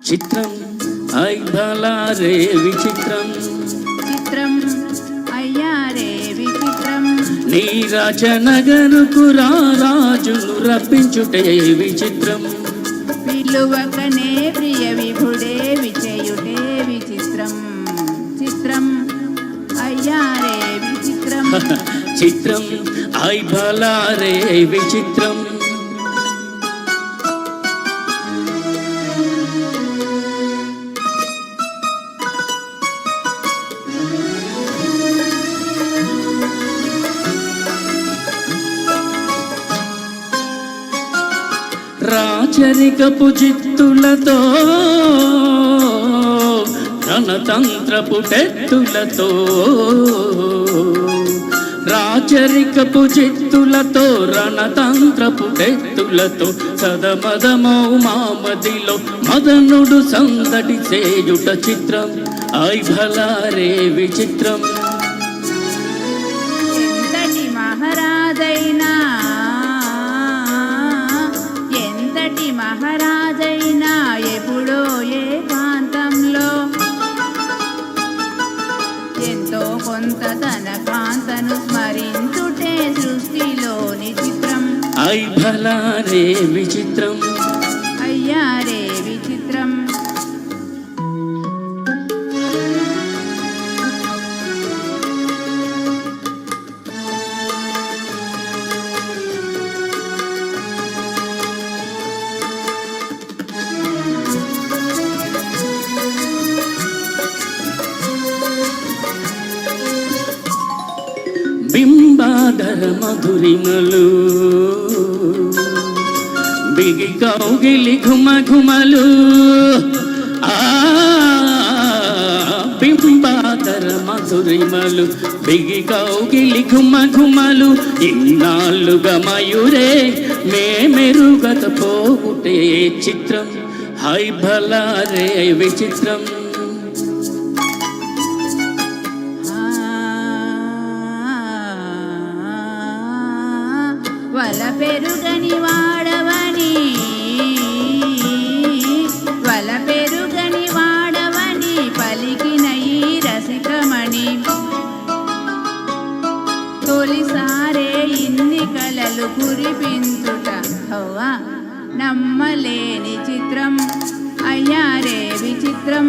చిత్రం ఐ భలారే విచిత్రం చిత్రం అయ్యారే విచిత్రం నీ రాజనగరుకు రాజును రప్పించుటే విచిత్రం పిలువకనే ప్రియ విభుడే విచయుటే విచిత్రం చిత్రం అయ్యారే విచిత్రం చిత్రం ఐ భలారే విచిత్రం రాచరికపు చిత్తులతో రణతంత్రపు టెత్తులతో రాచరికపు చిత్తులతో రణతంత్రపు టెత్తులతో సదమదమౌ మామదిలో మదనుడు సందడి చేయుట చిత్రం ఐ భలారే విచిత్రం ఎంతటి మహారాజైనా మహారాజైనా ఎప్పుడో ఏకాంతంలో ఎంతో కొంత తన కాంతను స్మరించుటే సృష్టిలోని చిత్రం ఐ భలారే విచిత్రం అయ్యారే విచిత్రం బింబాధర మధురిమలు బిగి కౌగిలి ఘుమఘుమలు బింబాధర మధురిమలు బిగి కౌగిలి ఘుమఘుమలు ఇన్నాళ్ళుగా మయూరే మేమెరుగత పోగుటే చిత్రం హై భలారే విచిత్రం వల పెరుగని వాడవని వల పెరుగని వాడవని పలికిన ఈ రసికమణి తొలిసారే ఇన్ని కలలు కురిపించుట హవ్వా నమ్మలేని చిత్రం అయ్యారే విచిత్రం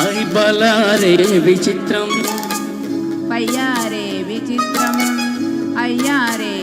ఐ భలారే విచిత్రం పయ్యారే విచిత్రం అయ్యారే